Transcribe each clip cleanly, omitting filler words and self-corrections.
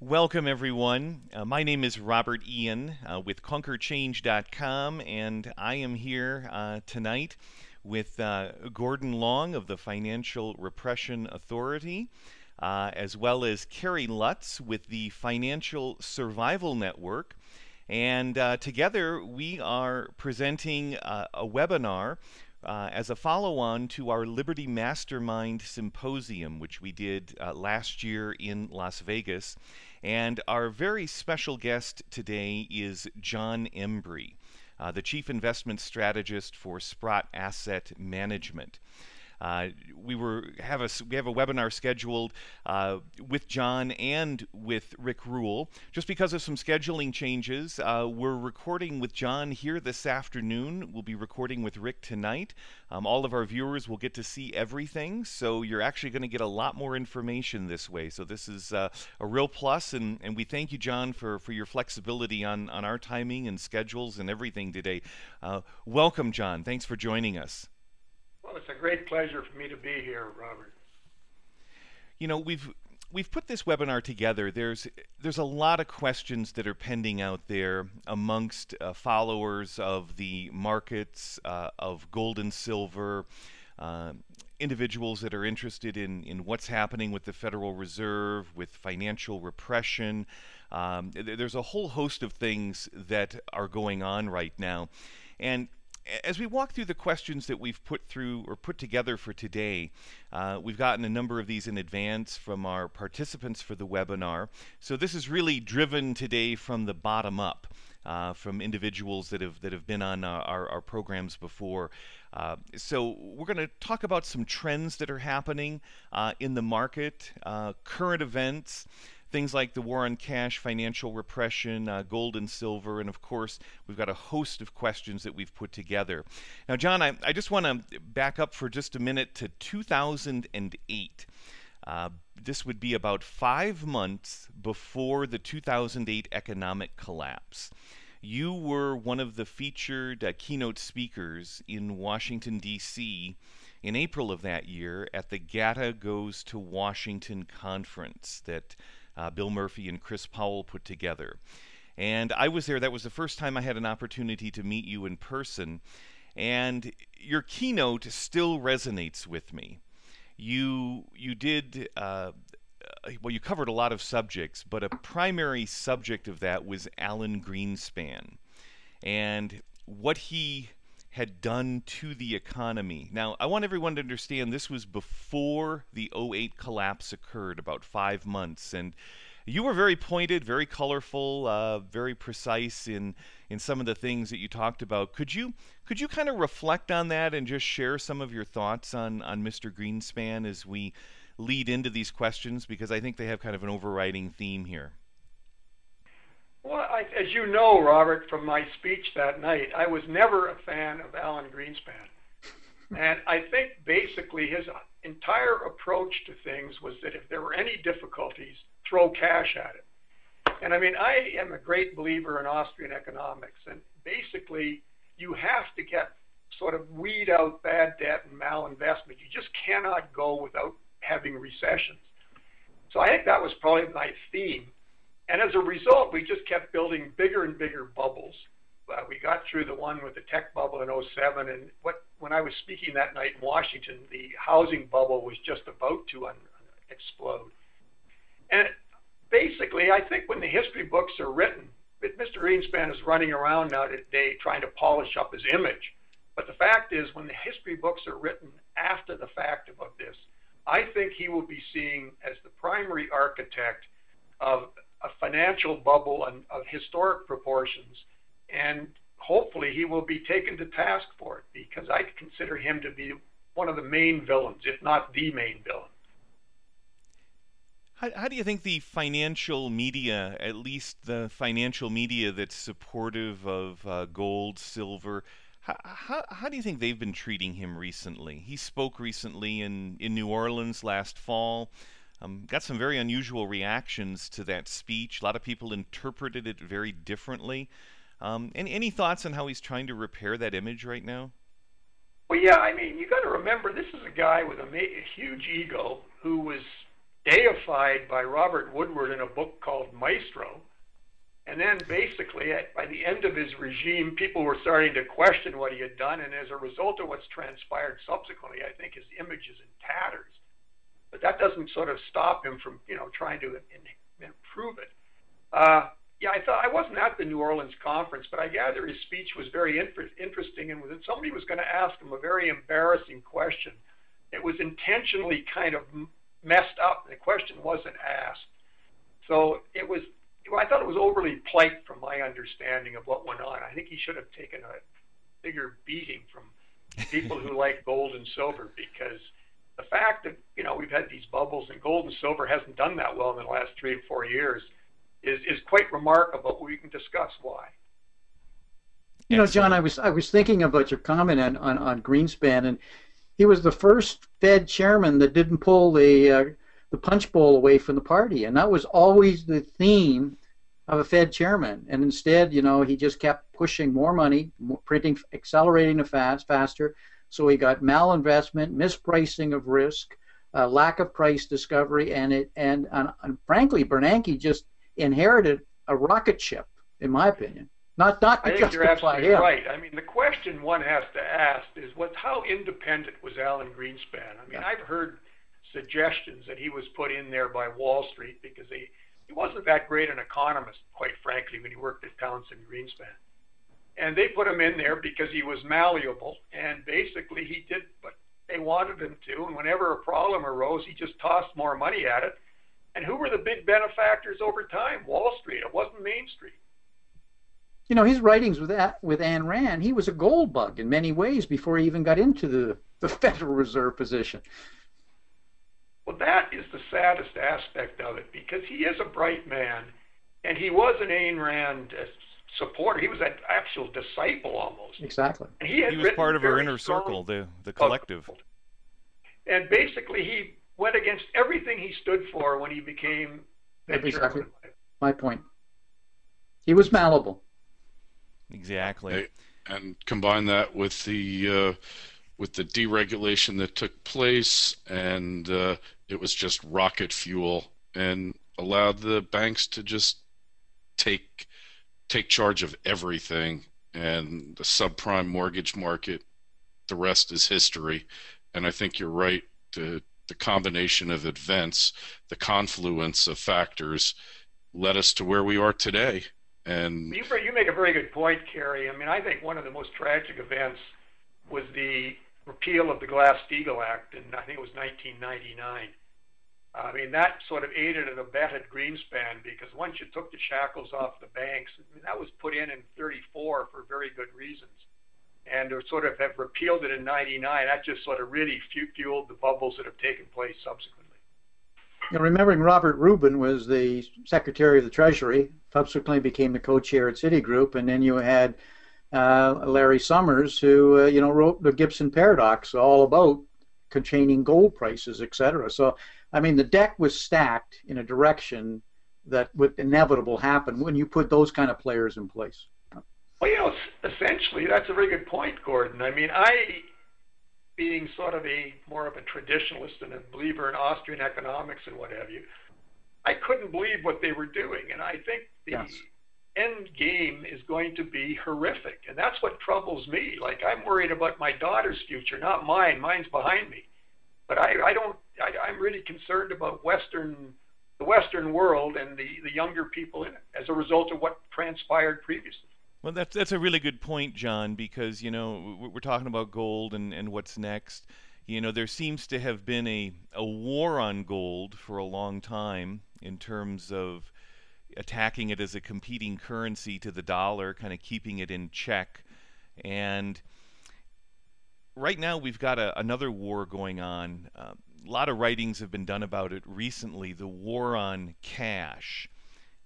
Welcome, everyone. My name is Robert Ian with ConquerChange.com, and I am here tonight with Gordon Long of the Financial Repression Authority, as well as Carrie Lutz with the Financial Survival Network. And together we are presenting a webinar as a follow-on to our Liberty Mastermind Symposium, which we did last year in Las Vegas. And our very special guest today is John Embry, the Chief Investment Strategist for Sprott Asset Management. We have a webinar scheduled with John and with Rick Rule. Just because of some scheduling changes, we're recording with John here this afternoon. We'll be recording with Rick tonight. All of our viewers will get to see everything, so you're actually going to get a lot more information this way. So this is a real plus, and we thank you, John, for your flexibility on our timing and schedules and everything today. Welcome, John. Thanks for joining us. Well, it's a great pleasure for me to be here, Robert. You know, we've put this webinar together. There's a lot of questions that are pending out there amongst followers of the markets, of gold and silver, individuals that are interested in what's happening with the Federal Reserve, with financial repression. There's a whole host of things that are going on right now. And as we walk through the questions that we've put together for today, we've gotten a number of these in advance from our participants for the webinar. So this is really driven today from the bottom up, from individuals that have been on our programs before. So we're going to talk about some trends that are happening in the market, current events, things like the war on cash, financial repression, gold and silver, and of course, we've got a host of questions that we've put together. Now, John, I just want to back up for just a minute to 2008. This would be about 5 months before the 2008 economic collapse. You were one of the featured keynote speakers in Washington, D.C. in April of that year at the GATA Goes to Washington conference that Bill Murphy and Chris Powell put together. And I was there. That was the first time I had an opportunity to meet you in person. And your keynote still resonates with me. You did, well, you covered a lot of subjects, but a primary subject of that was Alan Greenspan and what he had done to the economy. Now, I want everyone to understand this was before the '08 collapse occurred, about 5 months, and you were very pointed, very colorful, very precise in some of the things that you talked about. Could you kind of reflect on that and just share some of your thoughts on Mr. Greenspan as we lead into these questions, because I think they have kind of an overriding theme here? Well, as you know, Robert, from my speech that night, I was never a fan of Alan Greenspan. And I think basically his entire approach to things was that if there were any difficulties, throw cash at it. And I mean, I am a great believer in Austrian economics. And basically, you have to sort of weed out bad debt and malinvestment. You just cannot go without having recessions. So I think that was probably my theme. And as a result, we just kept building bigger and bigger bubbles. We got through the one with the tech bubble in '07, and when I was speaking that night in Washington, the housing bubble was just about to explode. And basically, I think when the history books are written, Mr. Greenspan is running around now today trying to polish up his image. But the fact is, when the history books are written after the fact about this, I think he will be seen as the primary architect of a financial bubble of historic proportions, and hopefully he will be taken to task for it, because I consider him to be one of the main villains, if not the main villain. How do you think the financial media, at least the financial media that's supportive of gold, silver, how do you think they've been treating him recently? He spoke recently in New Orleans last fall. Got some very unusual reactions to that speech. A lot of people interpreted it very differently. Any thoughts on how he's trying to repair that image right now? Well, yeah, I mean, you got to remember, this is a guy with a huge ego who was deified by Robert Woodward in a book called Maestro. And then basically, by the end of his regime, people were starting to question what he had done. And as a result of what's transpired subsequently, I think his image is in tatters. But that doesn't sort of stop him from, trying to improve it. Yeah, I wasn't at the New Orleans conference, but I gather his speech was very interesting. And when somebody was going to ask him a very embarrassing question, it was intentionally kind of messed up. The question wasn't asked. So I thought it was overly polite from my understanding of what went on. I think he should have taken a bigger beating from people who like gold and silver, because the fact that, we've had these bubbles and gold and silver hasn't done that well in the last 3 to 4 years is quite remarkable. We can discuss why. John, I was thinking about your comment on Greenspan, and he was the first Fed chairman that didn't pull the punch bowl away from the party, and that was always the theme of a Fed chairman. And instead, he just kept pushing more money, printing, accelerating the faster. So he got malinvestment, mispricing of risk, lack of price discovery, and frankly, Bernanke just inherited a rocket ship, in my opinion. Not I think you're justify absolutely him. right. I mean, the question one has to ask is, how independent was Alan Greenspan? I mean, I've heard suggestions that he was put in there by Wall Street because he wasn't that great an economist, quite frankly, when he worked at Townsend Greenspan. And they put him in there because he was malleable, and basically he did what they wanted him to, and whenever a problem arose, he just tossed more money at it. And who were the big benefactors over time? Wall Street. It wasn't Main Street. His writings with Ayn Rand, he was a gold bug in many ways before he even got into the Federal Reserve position. Well, that is the saddest aspect of it, because he is a bright man, and he was an Ayn Rand supporter. He was an actual disciple almost. Exactly. And he was part of her inner circle, the collective. And basically, he went against everything he stood for when he became exactly my point. He was malleable. Exactly. And combine that with the deregulation that took place, and it was just rocket fuel, and allowed the banks to just take charge of everything, and the subprime mortgage market, the rest is history. And I think you're right, the combination of events, the confluence of factors led us to where we are today. And you make a very good point, Kerry. I mean, I think one of the most tragic events was the repeal of the Glass-Steagall Act in, I think it was 1999. I mean, that sort of aided and abetted Greenspan, because once you took the shackles off the banks, I mean, that was put in 34 for very good reasons. And to sort of have repealed it in 99, that just sort of really fueled the bubbles that have taken place subsequently. Remembering Robert Rubin was the Secretary of the Treasury, subsequently became the co-chair at Citigroup, and then you had Larry Summers, who wrote the Gibson Paradox, all about containing gold prices, etc. So, I mean, the deck was stacked in a direction that would inevitable happen when you put those kind of players in place. Well, essentially, that's a very good point, Gordon. I mean, being sort of more of a traditionalist and a believer in Austrian economics and what have you, I couldn't believe what they were doing. And I think the end game is going to be horrific. And that's what troubles me. Like, I'm worried about my daughter's future, not mine. Mine's behind me. But I'm really concerned about the Western world and the younger people in it as a result of what transpired previously. Well, that's a really good point, John, because, we're talking about gold and what's next. There seems to have been a war on gold for a long time in terms of attacking it as a competing currency to the dollar, kind of keeping it in check. And right now we've got another war going on. A lot of writings have been done about it recently, the war on cash.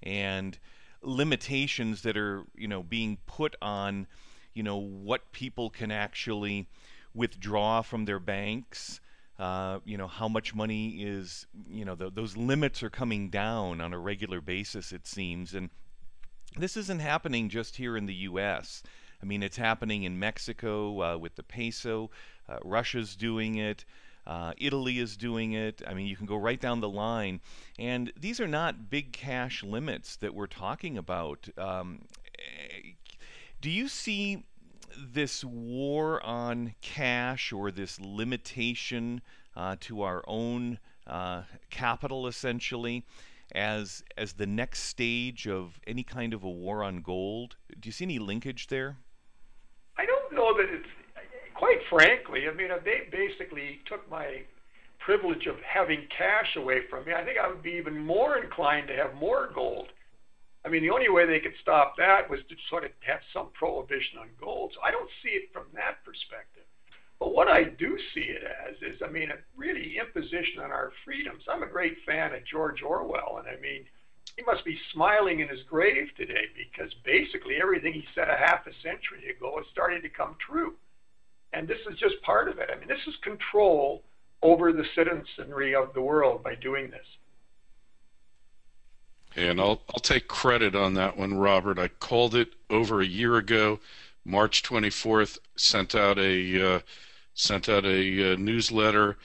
And limitations that are being put on what people can actually withdraw from their banks, how much money is those limits are coming down on a regular basis, it seems. And this isn't happening just here in the US. I mean, it's happening in Mexico with the peso. Russia's doing it. Italy is doing it. I mean, you can go right down the line. And these are not big cash limits that we're talking about. Do you see this war on cash, or this limitation to our own capital, essentially, as the next stage of any kind of a war on gold? Do you see any linkage there? I don't know that it's, quite frankly, I mean, if they basically took my privilege of having cash away from me, I think I would be even more inclined to have more gold. I mean, the only way they could stop that was to sort of have some prohibition on gold. So I don't see it from that perspective. But what I do see it as is, I mean, a really imposition on our freedoms. I'm a great fan of George Orwell, and I mean, he must be smiling in his grave today, because basically everything he said a half a century ago is starting to come true. And this is just part of it. I mean, this is control over the citizenry of the world by doing this. And I'll take credit on that one, Robert. I called it over a year ago, March 24th. Sent out a newsletter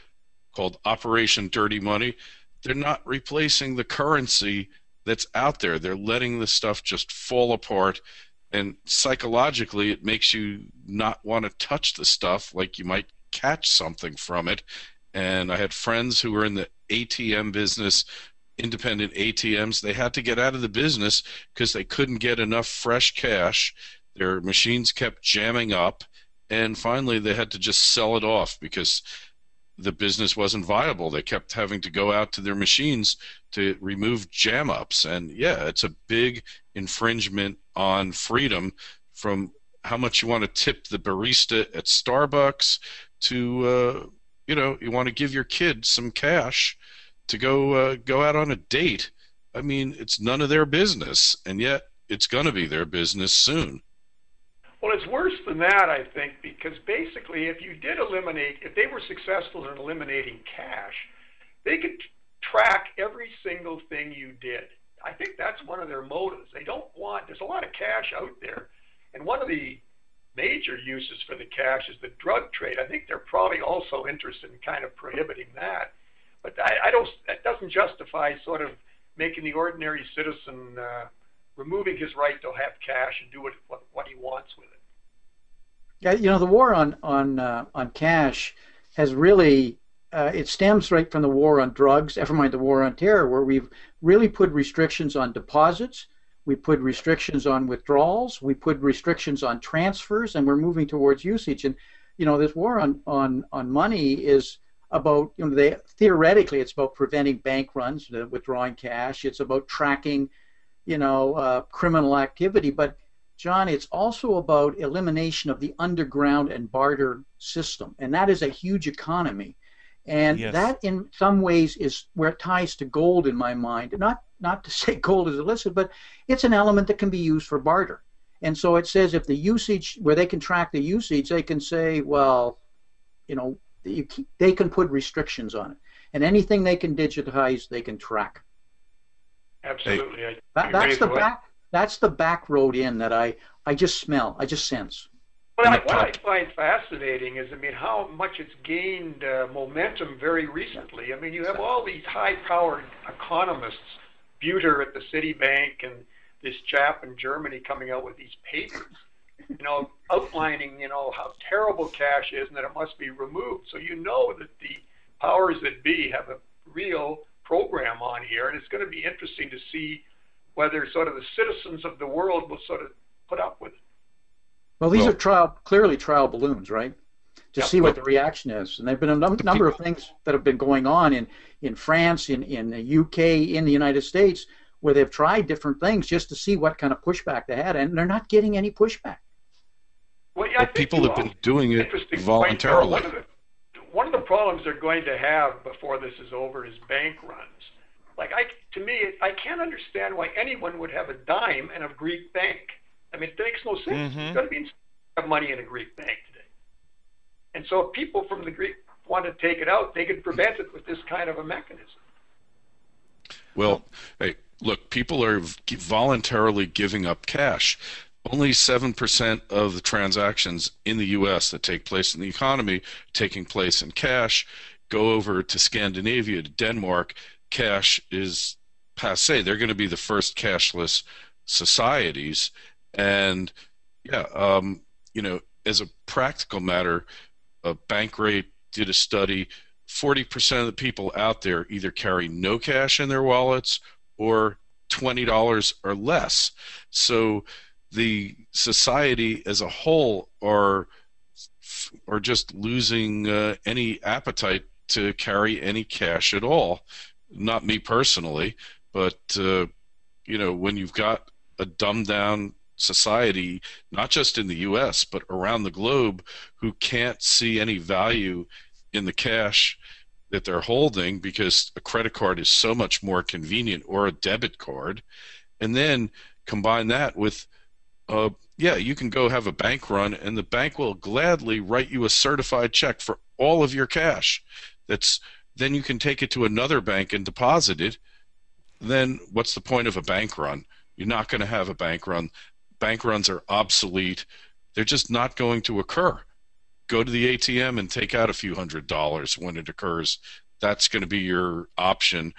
called Operation Dirty Money. They're not replacing the currency that's out there. They're letting the stuff just fall apart, and psychologically it makes you not want to touch the stuff, like you might catch something from it. And I had friends who were in the ATM business, independent ATMs. They had to get out of the business because they couldn't get enough fresh cash. Their machines kept jamming up, and finally they had to just sell it off because the business wasn't viable. They kept having to go out to their machines to remove jam ups. And yeah, it's a big infringement on freedom, from how much you want to tip the barista at Starbucks to you want to give your kid some cash to go out on a date. I mean, it's none of their business, and yet it's going to be their business soon. Well, it's worse than that, I think, because basically if they were successful in eliminating cash, they could track every single thing you did. I think that's one of their motives. There's a lot of cash out there, and one of the major uses for the cash is the drug trade. I think they're probably also interested in kind of prohibiting that. But that doesn't justify sort of making the ordinary citizen removing his right to have cash and do what he wants with it. Yeah, the war on cash has really it stems right from the war on drugs. Never mind the war on terror, where we've really put restrictions on deposits, we put restrictions on withdrawals, we put restrictions on transfers, and we're moving towards usage. And this war on money is about, theoretically it's about preventing bank runs, withdrawing cash. It's about tracking, criminal activity. But John, it's also about elimination of the underground and barter system, and that is a huge economy. And Yes. that in some ways is where it ties to gold in my mind. Not to say gold is illicit, but it's an element that can be used for barter. And so it says if the usage, where they can track the usage, they can say, well, they can put restrictions on it. And anything they can digitize, they can track. Absolutely. That's the back road in that I just smell, I just sense. What I find fascinating is, how much it's gained momentum very recently. You have all these high-powered economists, Buter at the Citibank and this chap in Germany coming out with these papers, outlining, how terrible cash is and that it must be removed. So that the powers that be have a real program on here, and it's going to be interesting to see whether sort of the citizens of the world will sort of put up with it. Well, these are clearly trial balloons, right? To see what the reaction is. And there have been a number of things that have been going on in France, in the UK, in the United States, where they've tried different things just to see what kind of pushback they had, and they're not getting any pushback. Well, yeah, people have been doing it voluntarily. One of the problems they're going to have before this is over is bank runs. To me, I can't understand why anyone would have a dime in a Greek bank. It makes no sense. Mm-hmm. It's got to be have money in a Greek bank today. And so if people from the Greek want to take it out, they could prevent it with this kind of a mechanism. Well, hey, look, people are voluntarily giving up cash. Only 7% of the transactions in the U.S. that take place in the economy taking place in cash. go over to Scandinavia, to Denmark, cash is passe. They're going to be the first cashless societies. And yeah, as a practical matter, Bankrate did a study. 40% of the people out there either carry no cash in their wallets or $20 or less. So the society as a whole are just losing any appetite to carry any cash at all. Not me personally, but when you've got a dumbed down society, not just in the U.S. but around the globe, who can't see any value in the cash that they're holding because a credit card is so much more convenient, or a debit card, and then combine that with you can go have a bank run, and the bank will gladly write you a certified check for all of your cash. Then you can take it to another bank and deposit it. Then what's the point of a bank run? You're not going to have a bank run. Bank runs are obsolete. They're just not going to occur. Go to the ATM and take out a few $100s when it occurs. That's going to be your option.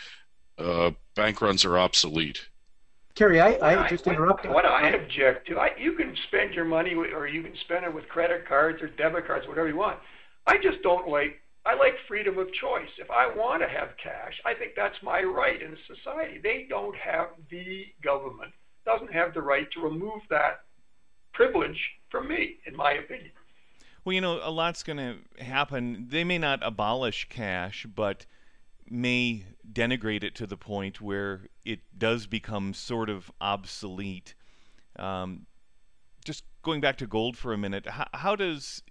Bank runs are obsolete. Terry, I just interrupted. What I object to, you can spend your money or you can spend it with credit cards or debit cards, whatever you want. I just don't I like freedom of choice. If I want to have cash, I think that's my right in society. The government doesn't have the right to remove that privilege from me, in my opinion. Well, a lot's going to happen. They may not abolish cash, but may denigrate it to the point where it does become sort of obsolete. Just going back to gold for a minute, how does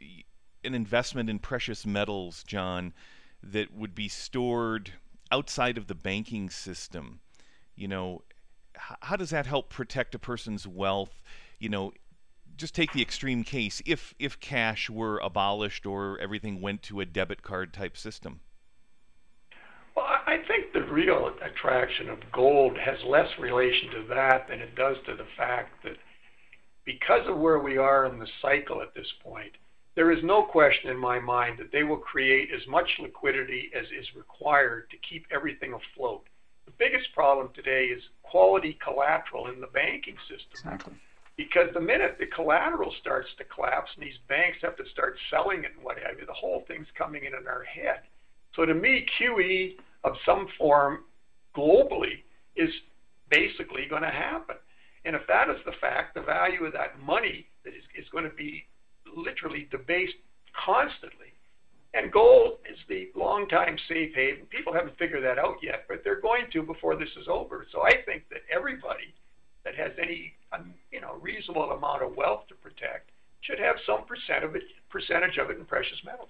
an investment in precious metals, John, that would be stored outside of the banking system, how does that help protect a person's wealth? Just take the extreme case, if cash were abolished or everything went to a debit card type system. Well, I think the real attraction of gold has less relation to that than it does to the fact that because of where we are in the cycle at this point, there is no question in my mind that they will create as much liquidity as is required to keep everything afloat. The biggest problem today is quality collateral in the banking system. Exactly. Because the minute the collateral starts to collapse and these banks have to start selling it and what have you, the whole thing's coming in our head. So to me, QE of some form globally is basically going to happen. And if that is the fact, the value of that money that is going to be literally debased constantly. And gold is the long-time safe haven. People haven't figured that out yet, but they're going to before this is over. So I think that everybody that has any reasonable amount of wealth to protect should have some percentage of it in precious metals.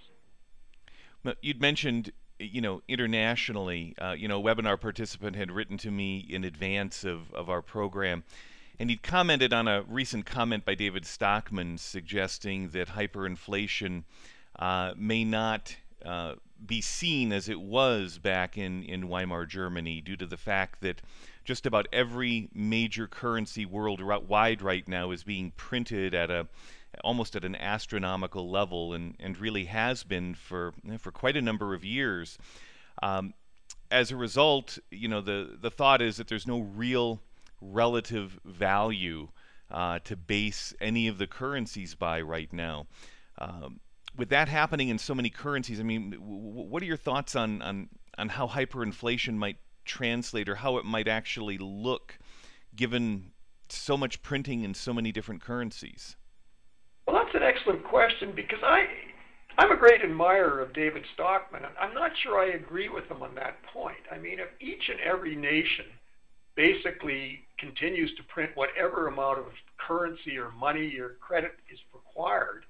You'd mentioned, internationally, a webinar participant had written to me in advance of our program, and he'd commented on a recent comment by David Stockman suggesting that hyperinflation may not be seen as it was back in Weimar Germany, due to the fact that just about every major currency worldwide right now is being printed at almost at an astronomical level, and really has been for quite a number of years. As a result, the thought is that there's no real relative value to base any of the currencies by right now. With that happening in so many currencies, I mean, what are your thoughts on how hyperinflation might translate, or how it might actually look, given so much printing in so many different currencies? Well, that's an excellent question, because I'm a great admirer of David Stockman, and I'm not sure I agree with him on that point. I mean, if each and every nation basically continues to print whatever amount of currency or money or credit is required,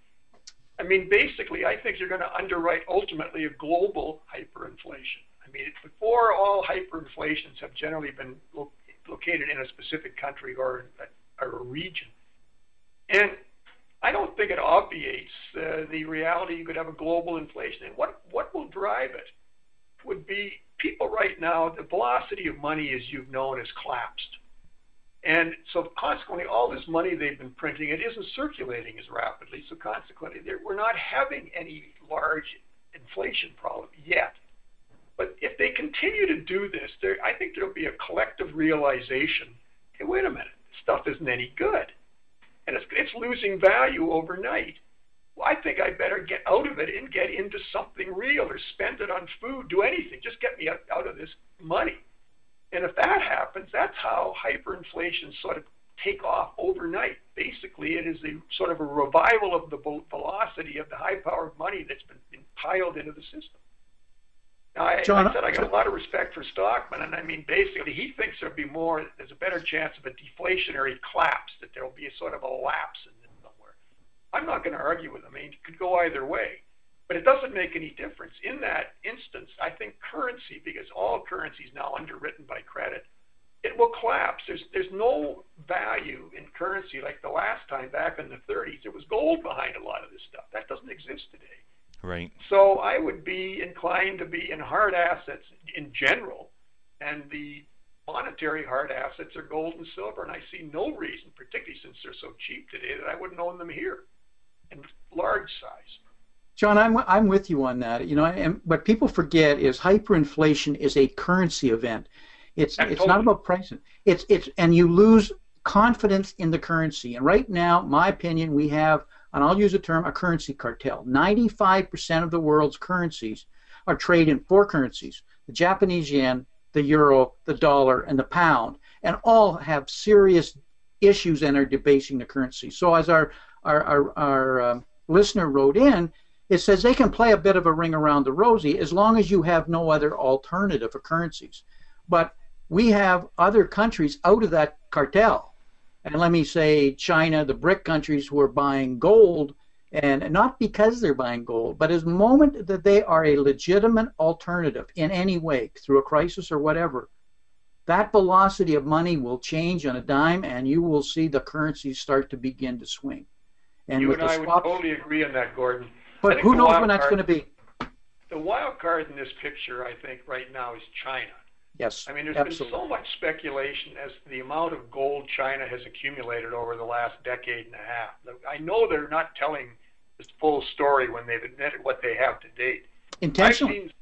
I mean, basically, I think you're going to underwrite ultimately a global hyperinflation. I mean, before, all hyperinflations have generally been located in a specific country or a region. And I don't think it obviates the reality you could have a global inflation. And what will drive it would be people right now, the velocity of money, as you've known, has collapsed. And so consequently, all this money they've been printing, it isn't circulating as rapidly. So consequently, we're not having any large inflation problem yet. But if they continue to do this, I think there'll be a collective realization, hey, wait a minute, this stuff isn't any good. And it's losing value overnight. Well, I think I better get out of it and get into something real or spend it on food, do anything. Just get me out of this money. And if that happens, that's how hyperinflation sort of take off overnight. Basically, it is a sort of a revival of the velocity of the high-powered money that's been piled into the system. Now, I said I got a lot of respect for Stockman, and I mean, basically, he thinks there's a better chance of a deflationary collapse, that there will be a sort of a lapse in this somewhere. I'm not going to argue with him. I mean, it could go either way. But it doesn't make any difference. In that instance, I think currency, because all currency is now underwritten by credit, it will collapse. There's no value in currency like the last time back in the 30s. There was gold behind a lot of this stuff. That doesn't exist today. Right. So I would be inclined to be in hard assets in general, and the monetary hard assets are gold and silver, and I see no reason, particularly since they're so cheap today, that I wouldn't own them here in large size. John, I'm with you on that. You know, and what people forget is hyperinflation is a currency event. It's not about pricing. It's and you lose confidence in the currency. And right now, my opinion, we have, and I'll use the term, a currency cartel. 95% of the world's currencies are traded in four currencies: the Japanese yen, the euro, the dollar, and the pound, and all have serious issues and are debasing the currency. So as our listener wrote in, it says they can play a bit of a ring around the rosy as long as you have no other alternative for currencies. But we have other countries out of that cartel. And let me say China, the BRIC countries who are buying gold, and not because they're buying gold, but as the moment that they are a legitimate alternative in any way, through a crisis or whatever, that velocity of money will change on a dime, and you will see the currencies start to begin to swing. And you with and the I would swaps, totally agree on that, Gordon. but who knows when that's going to be? The wild card in this picture, I think, right now is China. Yes, I mean, there's absolutely. been so much speculation as to the amount of gold China has accumulated over the last decade and a half. I know they're not telling the full story when they've admitted what they have to date. Intentionally.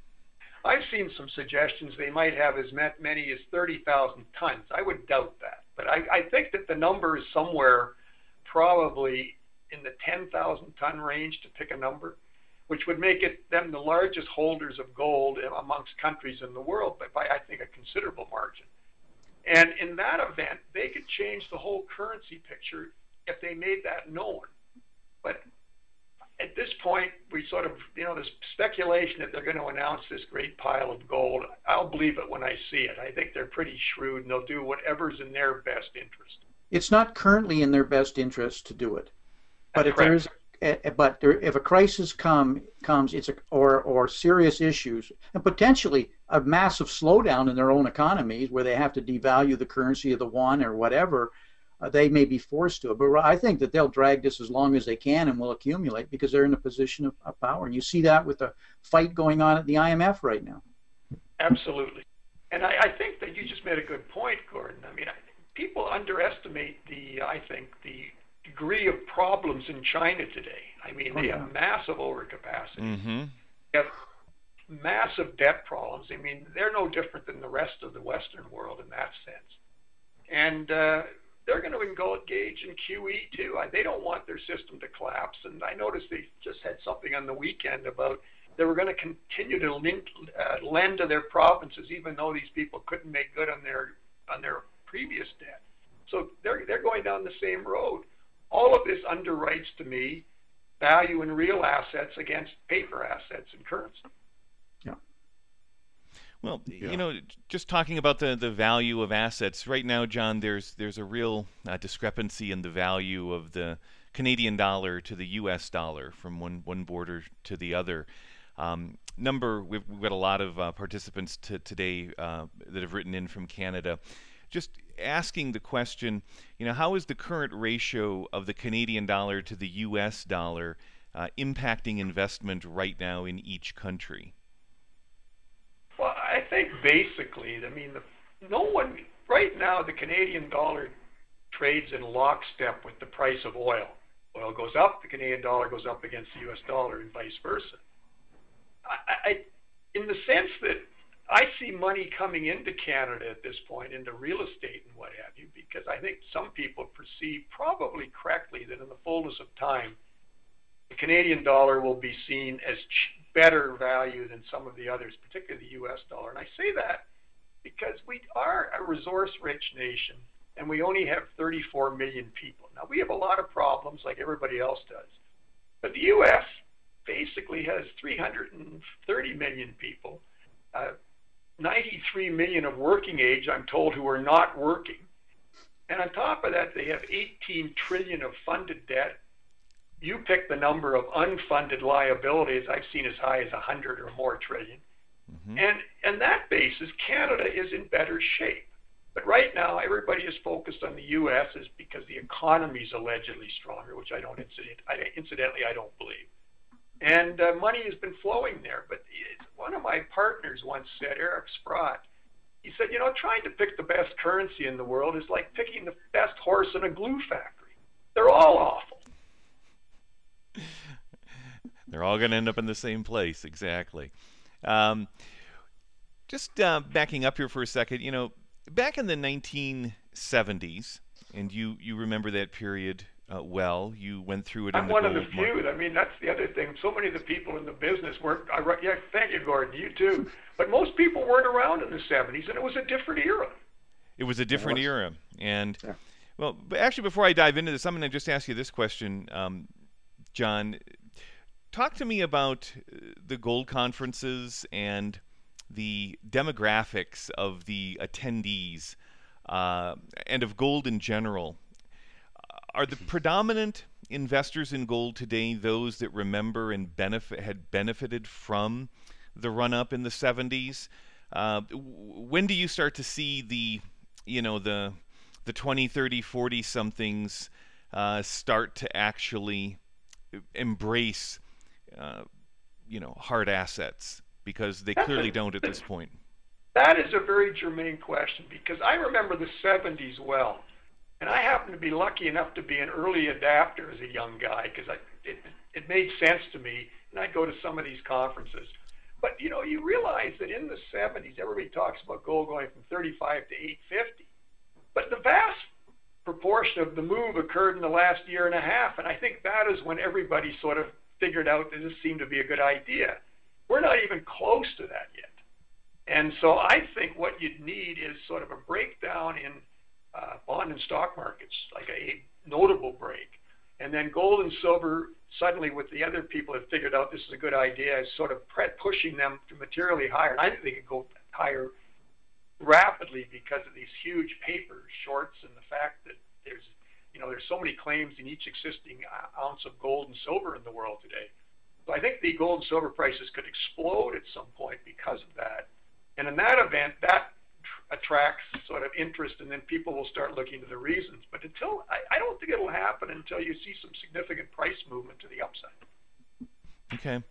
I've seen some suggestions they might have as many as 30,000 tons. I would doubt that. But I think that the number is somewhere probably in the 10,000 ton range, to pick a number, which would make them the largest holders of gold amongst countries in the world, but by, I think, a considerable margin. And in that event, they could change the whole currency picture if they made that known. But at this point, we sort of, there's speculation that they're going to announce this great pile of gold. I'll believe it when I see it. I think they're pretty shrewd, and they'll do whatever's in their best interest. It's not currently in their best interest to do it. But That's if a crisis comes, or serious issues, and potentially a massive slowdown in their own economies, where they have to devalue the currency of the yuan or whatever, they may be forced to it. But I think that they'll drag this as long as they can and will accumulate because they're in a position of power. And you see that with the fight going on at the IMF right now. Absolutely. And I think that you just made a good point, Gordon. I mean, people underestimate the degree of problems in China today. I mean, they have massive overcapacity. Mm-hmm. They have massive debt problems. I mean, they're no different than the rest of the Western world in that sense. And they're going to engage in QE too. They don't want their system to collapse. And I noticed they just had something on the weekend about they were going to continue to lend to their provinces, even though these people couldn't make good on their previous debt. So they're going down the same road. All of this underwrites, to me, value in real assets against paper assets and currency. Yeah. Well, just talking about the value of assets right now, John, there's a real discrepancy in the value of the Canadian dollar to the U.S. dollar from one border to the other. We've got a lot of participants today that have written in from Canada. Just asking the question, how is the current ratio of the Canadian dollar to the U.S. dollar impacting investment right now in each country? Well, I think basically, right now the Canadian dollar trades in lockstep with the price of oil. Oil goes up, the Canadian dollar goes up against the U.S. dollar, and vice versa. In the sense that I see money coming into Canada at this point, into real estate and what have you, because I think some people perceive, probably correctly, that in the fullness of time, the Canadian dollar will be seen as better value than some of the others, particularly the U.S. dollar. And I say that because we are a resource-rich nation, and we only have 34 million people. Now, we have a lot of problems like everybody else does, but the U.S. basically has 330 million people, 93 million of working age, I'm told, who are not working. And on top of that, they have 18 trillion of funded debt. You pick the number of unfunded liabilities. I've seen as high as 100 or more trillion. Mm-hmm. And that basis, Canada is in better shape. But right now, everybody is focused on the U.S. is because the economy is allegedly stronger, which I don't incidentally, I don't believe. And money has been flowing there. But one of my partners once said, Eric Sprott, he said, you know, trying to pick the best currency in the world is like picking the best horse in a glue factory. They're all awful. They're all going to end up in the same place, exactly. Just backing up here for a second, you know, back in the 1970s, and you remember that period well. You went through it. I'm one of the few. I mean, that's the other thing. So many of the people in the business weren't. Yeah, thank you, Gordon. You too. But most people weren't around in the 70s, and it was a different era. It was a different era, and well, but actually, before I dive into this, I'm going to just ask you this question, John. Talk to me about the gold conferences and the demographics of the attendees and of gold in general. Are the predominant investors in gold today those that remember and had benefited from the run-up in the 70s? When do you start to see the 20, 30, 40 somethings start to actually embrace hard assets, because they clearly don't at this point? That is a very germane question, because I remember the 70s well, and I happened to be lucky enough to be an early adapter as a young guy, because it made sense to me, and I'd go to some of these conferences. But you realize that in the 70s, everybody talks about gold going from 35 to 850, but the vast proportion of the move occurred in the last year and a half, and I think that is when everybody sort of figured out that this seemed to be a good idea. We're not even close to that yet. And so I think what you'd need is sort of a breakdown in bond and stock markets, like a notable break. And then gold and silver, suddenly with the other people that figured out this is a good idea, is sort of pushing them to materially higher. And I think they could go higher rapidly because of these huge paper shorts and the fact that there's so many claims in each existing ounce of gold and silver in the world today. So I think the gold and silver prices could explode at some point because of that. And in that event, that attracts sort of interest, and then people will start looking to the reasons. But I don't think it'll happen until you see some significant price movement to the upside. Okay.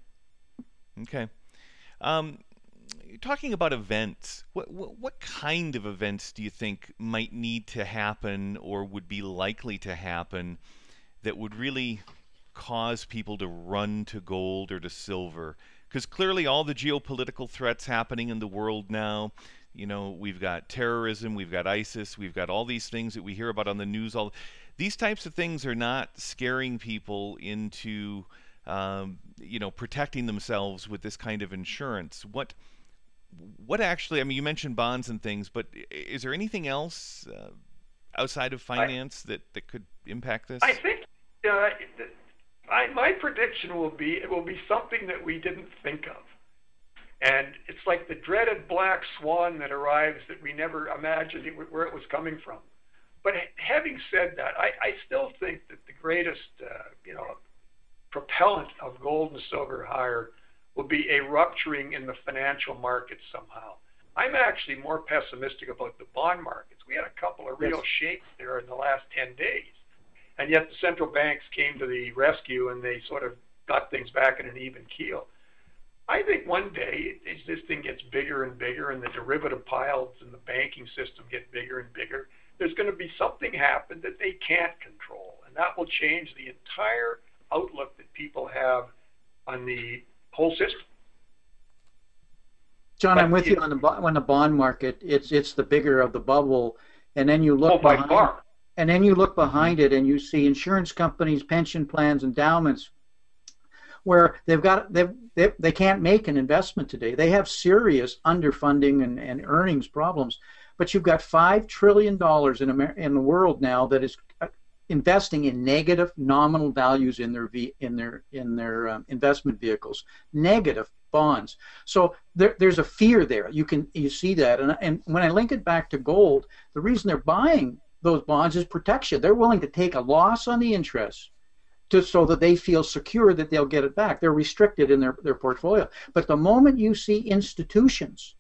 Talking about events, what kind of events do you think might need to happen or would be likely to happen that would really cause people to run to gold or to silver? Because clearly all the geopolitical threats happening in the world now, we've got terrorism, we've got ISIS, we've got all these things that we hear about on the news. All these types of things are not scaring people into protecting themselves with this kind of insurance. What actually, I mean, you mentioned bonds and things, but is there anything else outside of finance that could impact this? I think my prediction will be it will be something that we didn't think of. And it's like the dreaded black swan that arrives that we never imagined where it was coming from. But having said that, I still think that the greatest propellant of gold and silver higher will be a rupturing in the financial markets somehow. I'm actually more pessimistic about the bond markets. We had a couple of real shakes there in the last 10 days. And yet the central banks came to the rescue and they sort of got things back in an even keel. I think one day, as this thing gets bigger and bigger and the derivative piles in the banking system get bigger and bigger, there's going to be something happen that they can't control. And that will change the entire outlook that people have on the whole system. John, I'm But with you on the bond market. It's the bigger of the bubble, and then you oh, look by behind, far. and then you look Hmm. behind it, and you see insurance companies, pension plans, endowments where they can't make an investment today. They have serious underfunding and earnings problems. But you've got $5 trillion in the world now that is investing in negative nominal values in their investment vehicles, negative bonds. So there's a fear there. You see that, and when I link it back to gold, the reason they're buying those bonds is protection. They're willing to take a loss on the interest so that they feel secure that they'll get it back. They're restricted in their portfolio. But the moment you see institutions,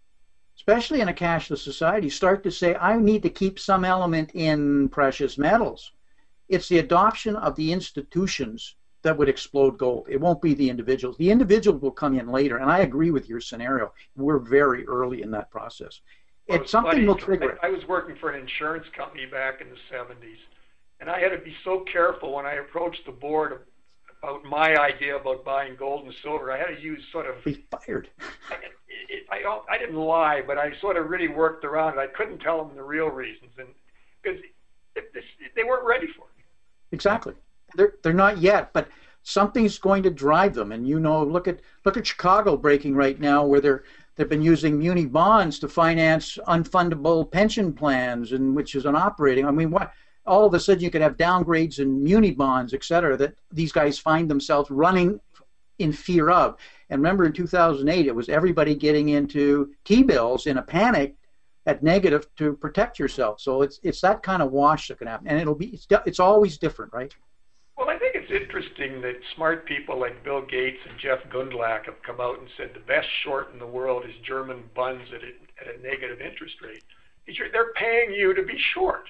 especially in a cashless society, start to say, I need to keep some element in precious metals, it's the adoption of the institutions that would explode gold. It won't be the individuals. The individuals will come in later. And I agree with your scenario. We're very early in that process. Well, It's something funny. will trigger it. I was working for an insurance company back in the 70s, and I had to be so careful when I approached the board about my idea about buying gold and silver. I had to use sort of, Be fired. I didn't lie, but I sort of really worked around it. I couldn't tell them the real reasons, and because they weren't ready for it. Exactly. They're not yet, but something's going to drive them. And look at Chicago breaking right now, where they've been using muni bonds to finance unfundable pension plans, and which is an operating. I mean, what? All of a sudden, you could have downgrades in muni bonds, et cetera, that these guys find themselves running in fear of. And remember, in 2008, it was everybody getting into T-bills in a panic at negative to protect yourself. So it's that kind of wash that can happen, and it's always different, right? Well, I think it's interesting that smart people like Bill Gates and Jeff Gundlach have come out and said the best short in the world is German bonds at a negative interest rate. They're paying you to be short.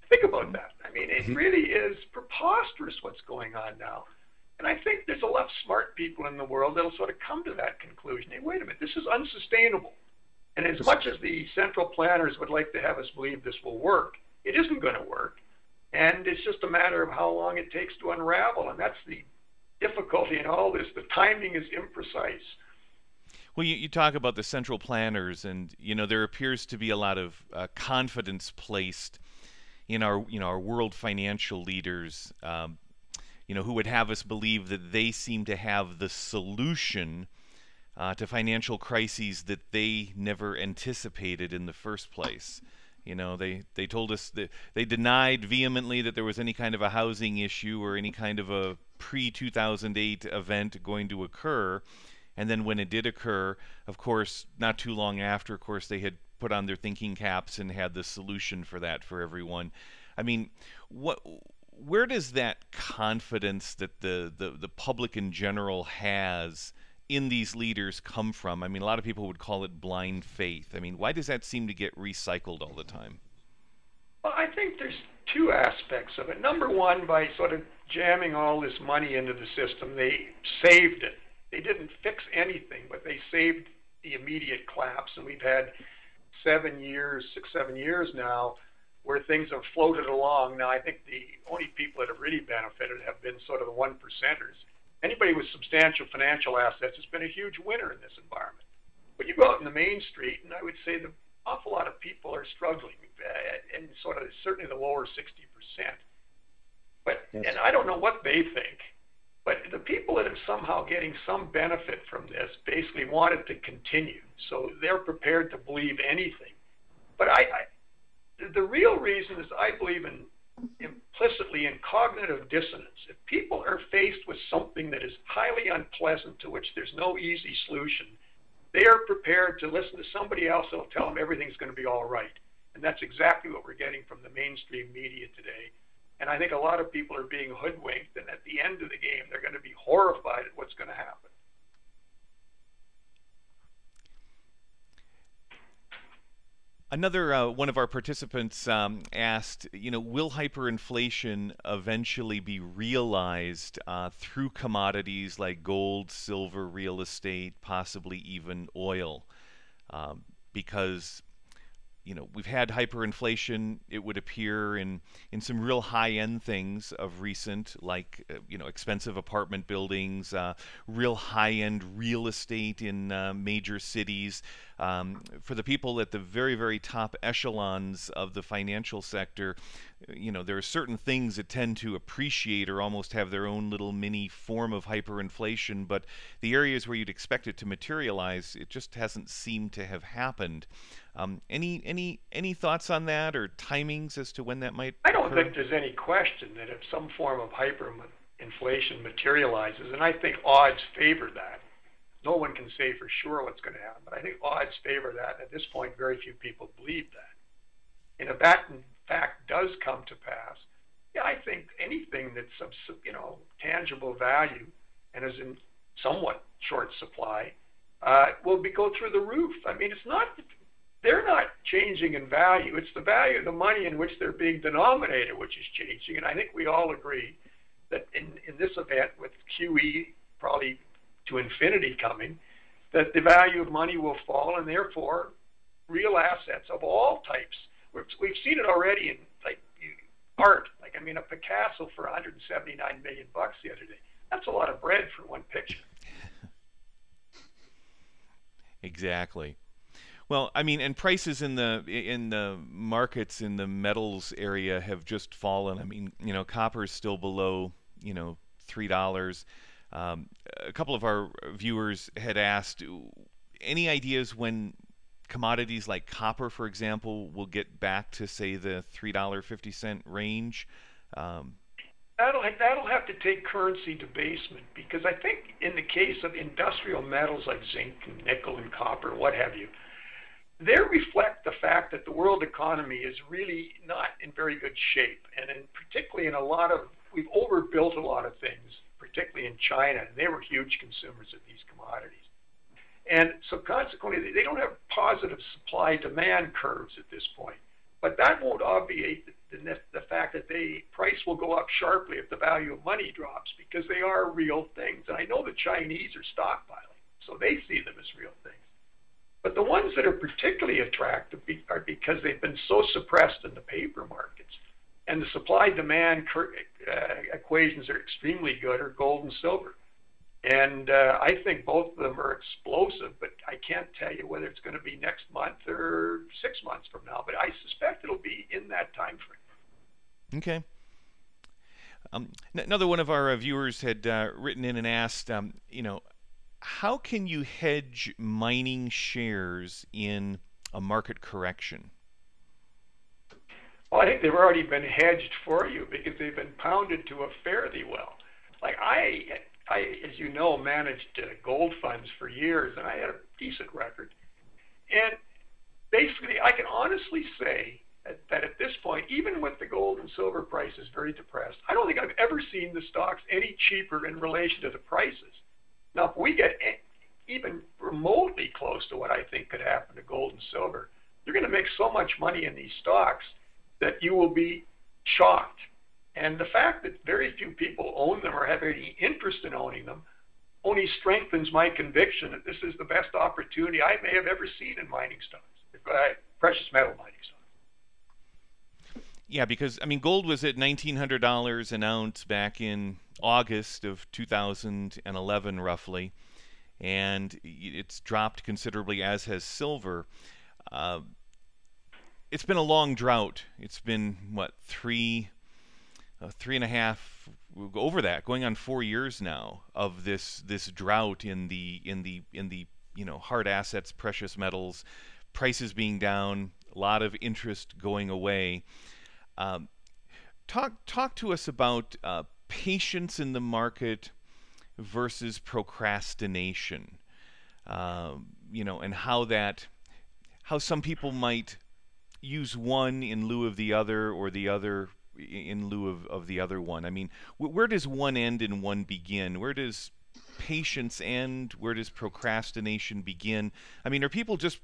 Think about that. I mean, it really is preposterous what's going on now. And I think there's a lot of smart people in the world that'll sort of come to that conclusion. Hey, wait a minute, this is unsustainable. And as much as the central planners would like to have us believe this will work, it isn't going to work. And it's just a matter of how long it takes to unravel. And that's the difficulty in all this. The timing is imprecise. Well, you talk about the central planners, and there appears to be a lot of confidence placed in our world financial leaders, who would have us believe that they seem to have the solution to financial crises that they never anticipated in the first place. They told us that they denied vehemently that there was any kind of a housing issue or any kind of a pre-2008 event going to occur. And then when it did occur, of course, not too long after, of course, they had put on their thinking caps and had the solution for that for everyone. I mean, where does that confidence that the public in general has in these leaders come from? I mean, a lot of people would call it blind faith. I mean, why does that seem to get recycled all the time? Well, I think there's two aspects of it. Number one, by sort of jamming all this money into the system, they saved it. They didn't fix anything, but they saved the immediate collapse. And we've had 7 years now, where things have floated along. Now, I think the only people that have really benefited have been sort of the one percenters. Anybody with substantial financial assets has been a huge winner in this environment. But you go out in the main street, and I would say the awful lot of people are struggling, and sort of certainly the lower 60%. But Yes. And I don't know what they think, but the people that are somehow getting some benefit from this basically want it to continue, so they're prepared to believe anything. But the real reason is I believe implicitly in cognitive dissonance. If people are faced with something that is highly unpleasant, to which there's no easy solution, they are prepared to listen to somebody else that'll tell them everything's going to be all right. And that's exactly what we're getting from the mainstream media today. And I think a lot of people are being hoodwinked, and at the end of the game, they're going to be horrified at what's going to happen. Another one of our participants asked, will hyperinflation eventually be realized through commodities like gold, silver, real estate, possibly even oil? Because, we've had hyperinflation, it would appear, in some real high-end things of recent, like expensive apartment buildings, real high-end real estate in major cities. For the people at the very, very top echelons of the financial sector, there are certain things that tend to appreciate or almost have their own little mini form of hyperinflation, but the areas where you'd expect it to materialize, it just hasn't seemed to have happened. Any thoughts on that or timings as to when that might I don't occur? think there's any question that if some form of hyperinflation materializes, and I think odds favor that. No one can say for sure what's going to happen, but I think odds favor that. At this point, very few people believe that. And if that, in fact, does come to pass, yeah, I think anything that's of tangible value and is in somewhat short supply will go through the roof. I mean, they're not changing in value. It's the value of the money in which they're being denominated which is changing. And I think we all agree that in this event, with QE probably to infinity coming, that the value of money will fall, and therefore real assets of all types. We've seen it already in art. A Picasso for 179 million bucks the other day. That's a lot of bread for one picture. Exactly. Well, and prices in the markets in the metals area have just fallen. Copper's still below $3. A couple of our viewers had asked, any ideas when commodities like copper, for example, will get back to, say, the $3.50 range? That'll have to take currency debasement, because I think in the case of industrial metals like zinc and nickel and copper, what have you, they reflect the fact that the world economy is really not in very good shape, and particularly we've overbuilt a lot of things, particularly in China, and they were huge consumers of these commodities. And so consequently, they don't have positive supply-demand curves at this point. But that won't obviate the fact that the price will go up sharply if the value of money drops, because they are real things. And I know the Chinese are stockpiling, so they see them as real things. But the ones that are particularly attractive are because they've been so suppressed in the paper markets. And the supply-demand equations are extremely good, are gold and silver. And I think both of them are explosive, but I can't tell you whether it's going to be next month or 6 months from now. But I suspect it'll be in that time frame. Okay. Another one of our viewers had written in and asked, how can you hedge mining shares in a market correction? Well, I think they've already been hedged for you because they've been pounded to a fairly well. I, as you know, managed gold funds for years, and I had a decent record. And basically, I can honestly say that at this point, even with the gold and silver prices very depressed, I don't think I've ever seen the stocks any cheaper in relation to the prices. Now, if we get even remotely close to what I think could happen to gold and silver, you're going to make so much money in these stocks that you will be shocked. And the fact that very few people own them or have any interest in owning them only strengthens my conviction that this is the best opportunity I may have ever seen in mining stocks, precious metal mining stocks. Yeah, because gold was at $1,900 an ounce back in August of 2011, roughly, and it's dropped considerably, as has silver. It's been a long drought. It's been three and a half, over that, going on 4 years now of this drought in the hard assets, precious metals, prices being down, a lot of interest going away. Talk to us about patience in the market versus procrastination. And how some people might use one in lieu of the other, or the other in lieu of the other one. Where does one end and one begin? Where does patience end? Where does procrastination begin? Are people just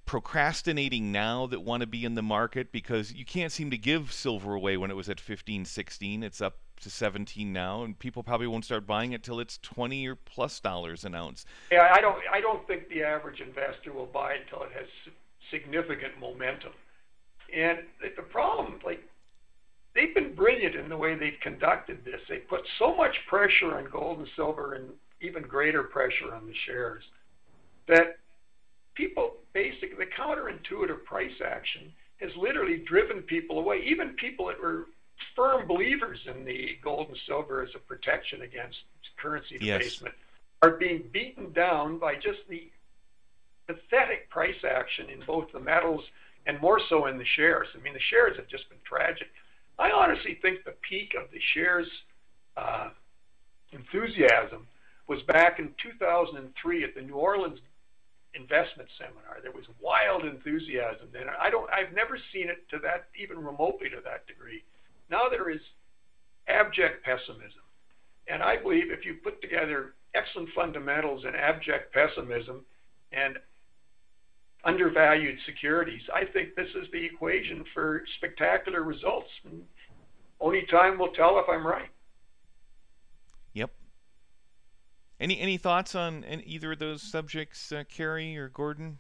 procrastinating now that want to be in the market? Because you can't seem to give silver away when it was at 15, 16. It's up to 17 now, and people probably won't start buying it till it's $20 or plus an ounce. Yeah, I don't think the average investor will buy it until it has significant momentum. And the problem, like, they've been brilliant in the way they've conducted this. They put so much pressure on gold and silver and even greater pressure on the shares that people, basically, the counterintuitive price action has literally driven people away. Even people that were firm believers in the gold and silver as a protection against currency debasement are being beaten down by just the pathetic price action in both the metals and more so in the shares. I mean, the shares have just been tragic. I honestly think the peak of the shares enthusiasm was back in 2003 at the New Orleans investment seminar. There was wild enthusiasm then. I've never seen it to that, even remotely to that degree. Now there is abject pessimism. And I believe if you put together excellent fundamentals and abject pessimism and undervalued securities, I think this is the equation for spectacular results. And only time will tell if I'm right. Yep. Any thoughts on either of those subjects, Kerry or Gordon?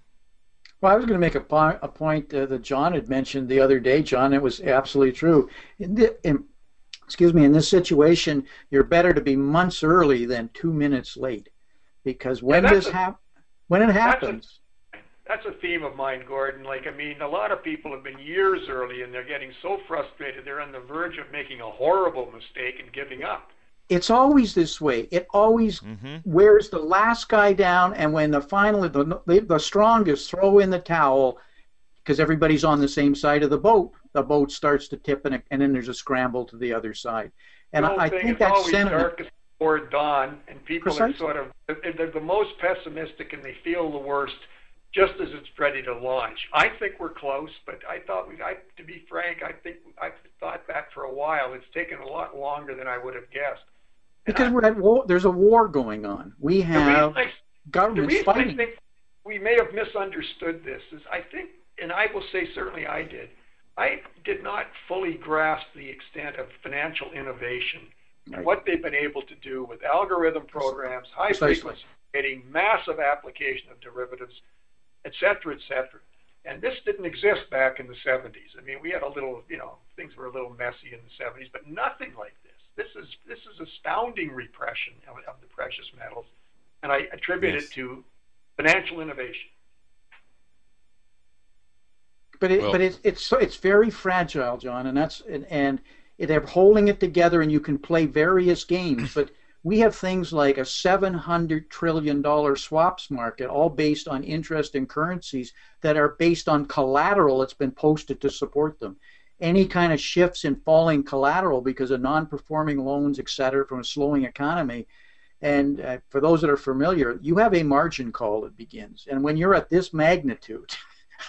Well, I was going to make a point that John had mentioned the other day, John. It was absolutely true. Excuse me, in this situation, you're better to be months early than 2 minutes late, because when when it happens. That's a theme of mine, Gordon. Like, I mean, a lot of people have been years early, and they're getting so frustrated they're on the verge of making a horrible mistake and giving up. It's always this way. It always wears the last guy down, and when the strongest throw in the towel, because everybody's on the same side of the boat starts to tip, and then there's a scramble to the other side. And I think that's sentiment. Darkest before dawn, and people are sort of, they're the most pessimistic, and they feel the worst just as it's ready to launch. I think we're close, but to be frank, I've thought that for a while. It's taken a lot longer than I would have guessed. Because we're at war. There's a war going on. We have governments fighting. I think we may have misunderstood this is I think, and I will say certainly I did not fully grasp the extent of financial innovation and what they've been able to do with algorithm programs, high frequency trading, massive application of derivatives, et cetera, et cetera. And this didn't exist back in the 70s. I mean, we had a little, things were a little messy in the 70s, but nothing like this. This is astounding repression of the precious metals, and I attribute it to financial innovation. But it's very fragile, John, and they're holding it together, and you can play various games. But we have things like a $700 trillion swaps market, all based on interest in currencies that are based on collateral that's been posted to support them. Any kind of shifts in falling collateral because of non-performing loans, et cetera, from a slowing economy. And for those that are familiar, you have a margin call that begins. And when you're at this magnitude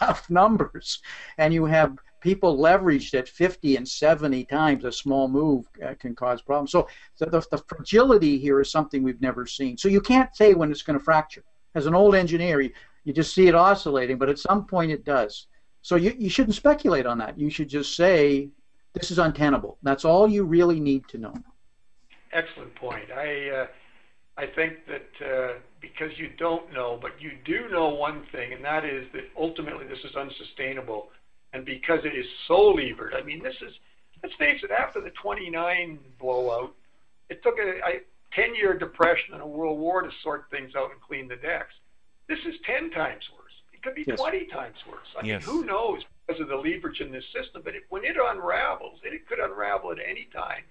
of numbers and you have people leveraged at 50 and 70 times, a small move can cause problems. So the fragility here is something we've never seen. So you can't say when it's going to fracture. As an old engineer, you just see it oscillating, but at some point it does. So you shouldn't speculate on that. You should just say, this is untenable. That's all you really need to know. Excellent point. I think that because you don't know, but you do know one thing, and that is that ultimately this is unsustainable. And because it is so levered, I mean, let's face it, after the 29 blowout, it took a 10-year depression and a world war to sort things out and clean the decks. This is 10 times worse. It could be 20 times worse. I mean, who knows because of the leverage in this system, but when it unravels, and it could unravel at any time,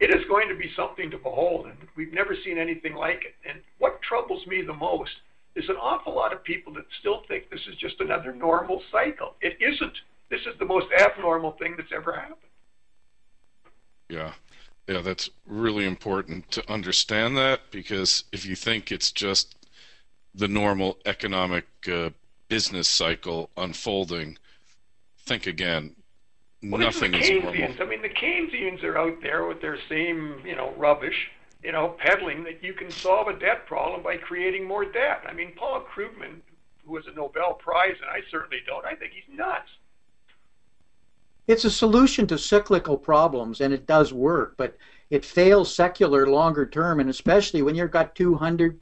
it is going to be something to behold, and we've never seen anything like it. And what troubles me the most is an awful lot of people that still think this is just another normal cycle. It isn't. This is the most abnormal thing that's ever happened. Yeah, that's really important to understand that, because if you think it's just the normal economic business cycle unfolding, think again. Well, nothing is normal. I mean, the Keynesians are out there with their same, rubbish, peddling that you can solve a debt problem by creating more debt. I mean, Paul Krugman, who has a Nobel Prize, and I certainly don't, I think he's nuts. It's a solution to cyclical problems, and it does work, but it fails secular longer term, and especially when you've got 200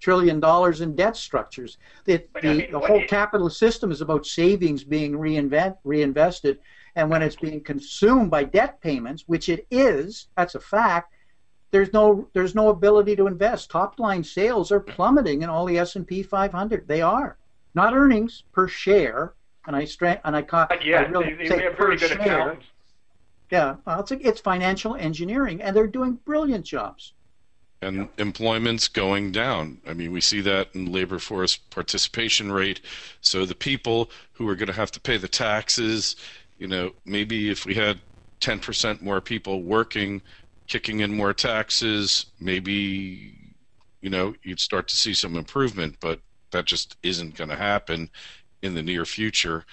trillion in debt structures. The whole capitalist system is about savings being reinvested, and when it's being consumed by debt payments, which it is, that's a fact. There's no ability to invest. Top line sales are plummeting in all the S&P 500. They are not earnings per share, and I really say per share. Yeah, well, it's financial engineering, and they're doing brilliant jobs. And employment's going down. I mean, we see that in labor force participation rate. So the people who are going to have to pay the taxes, maybe if we had 10% more people working, kicking in more taxes, maybe, you'd start to see some improvement, but that just isn't going to happen in the near future.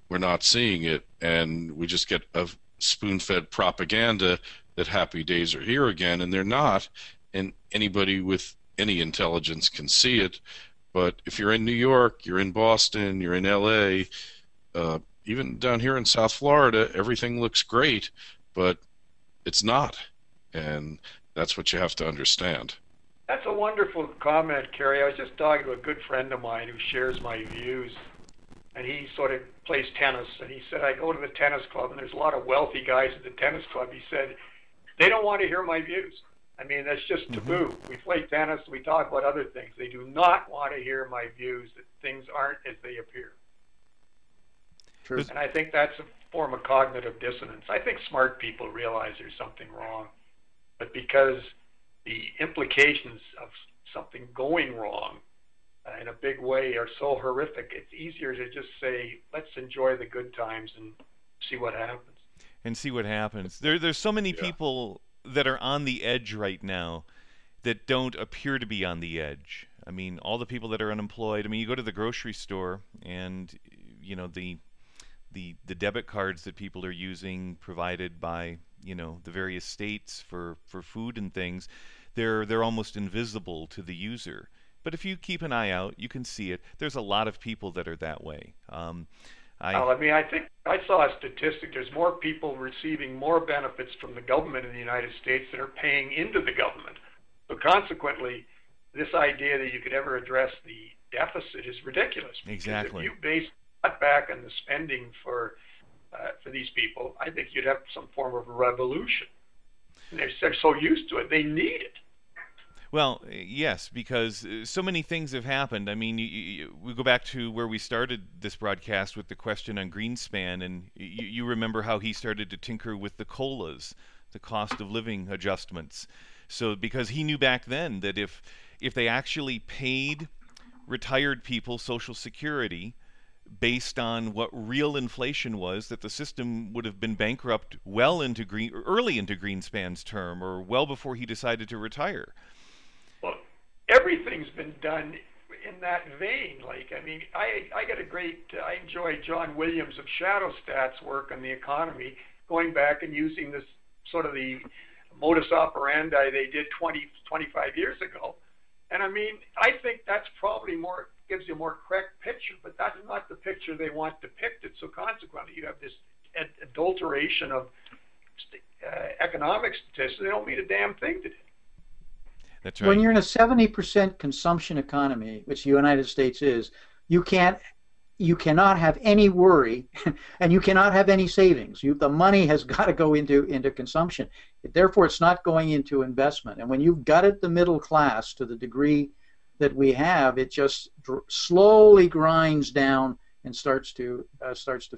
We're not seeing it, and we just get a spoon-fed propaganda that happy days are here again, and they're not. And anybody with any intelligence can see it. But if you're in New York, you're in Boston, you're in LA, even down here in South Florida, everything looks great, but it's not. And that's what you have to understand. That's a wonderful comment, Kerry. I was just talking to a good friend of mine who shares my views, and he sort of plays tennis, and he said, I go to the tennis club, and there's a lot of wealthy guys at the tennis club. He said, they don't want to hear my views. I mean, that's just taboo. We play tennis, we talk about other things. They do not want to hear my views that things aren't as they appear. True. And I think that's a form of cognitive dissonance. I think smart people realize there's something wrong, but because the implications of something going wrong in a big way are so horrific, it's easier to just say, let's enjoy the good times and see what happens. And see what happens. There's so many people that are on the edge right now that don't appear to be on the edge. I mean, all the people that are unemployed. I mean, you go to the grocery store, and the debit cards that people are using, provided by the various states for food and things, they're almost invisible to the user. But if you keep an eye out, you can see it. There's a lot of people that are that way. I think I saw a statistic. There's more people receiving more benefits from the government in the United States than are paying into the government. So consequently, this idea that you could ever address the deficit is ridiculous. Exactly. If you base cut back on the spending for these people, I think you'd have some form of a revolution. And they're so used to it, they need it. Well, yes, because so many things have happened. I mean, we go back to where we started this broadcast with the question on Greenspan, and you remember how he started to tinker with the COLAs, the cost of living adjustments. So because he knew back then that if they actually paid retired people Social Security based on what real inflation was, that the system would have been bankrupt early into Greenspan's term, or well before he decided to retire. Well, everything's been done in that vein. I enjoy John Williams of Shadow Stats' work on the economy, going back and using this sort of the modus operandi they did 25 years ago. And I mean, I think that's probably gives you a more correct picture, but that's not the picture they want depicted. So consequently, you have this adulteration of economic statistics. They don't mean a damn thing today. That's right. When you're in a 70% consumption economy, which the United States is, you cannot have any worry, and you cannot have any savings. The money has got to go into consumption. Therefore, it's not going into investment. And when you've gutted the middle class to the degree that we have, it just slowly grinds down and starts to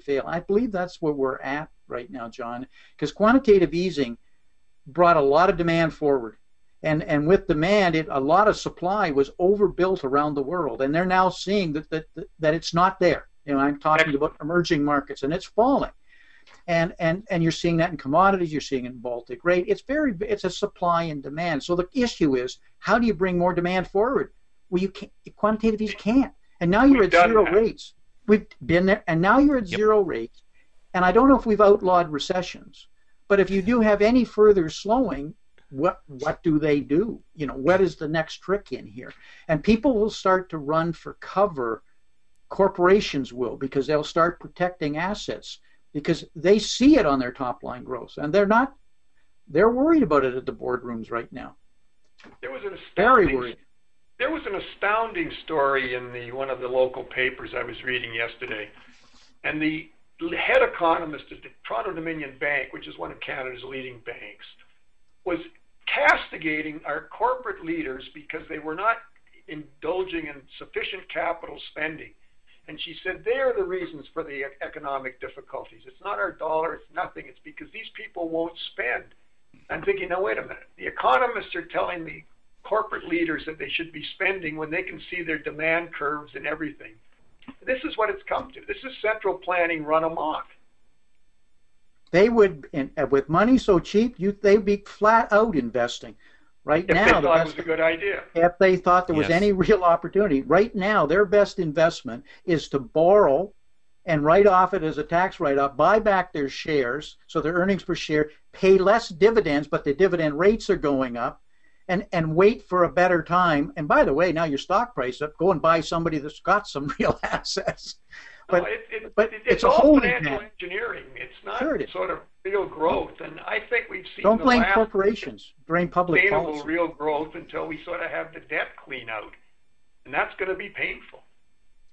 fail. I believe that's where we're at right now, John, because quantitative easing brought a lot of demand forward. And with demand, a lot of supply was overbuilt around the world, and they're now seeing that it's not there. I'm talking about emerging markets, and it's falling. And you're seeing that in commodities, you're seeing it in Baltic rate. It's a supply and demand. So the issue is, how do you bring more demand forward? Well, quantitative easing can't. And now you're at zero rates. We've been there, and now you're at zero rates. And I don't know if we've outlawed recessions, but if you do have any further slowing, what do they do? What is the next trick in here? And people will start to run for cover. Corporations will, because they'll start protecting assets because they see it on their top line growth, and they're worried about it at the boardrooms right now. There was an very worried. there was an astounding story in one of the local papers I was reading yesterday, and the head economist at the Toronto Dominion Bank, which is one of Canada's leading banks, was castigating our corporate leaders because they were not indulging in sufficient capital spending. And she said, they are the reasons for the economic difficulties. It's not our dollar, it's nothing. It's because these people won't spend. I'm thinking, now wait a minute. The economists are telling the corporate leaders that they should be spending when they can see their demand curves and everything. This is what it's come to. This is central planning run amok. They would, with money so cheap, they'd be flat out investing. Right if now, they thought it was a good idea. If they thought there was any real opportunity. Right now, their best investment is to borrow and write off it as a tax write-off, buy back their shares, so their earnings per share, pay less dividends, but the dividend rates are going up, and wait for a better time. And by the way, now your stock price up, go and buy somebody that's got some real assets. But, but it's all financial engineering. It's not sort of real growth. And I think we've seen don't blame corporations, blame public policy. Real growth until we sort of have the debt clean out. And that's going to be painful.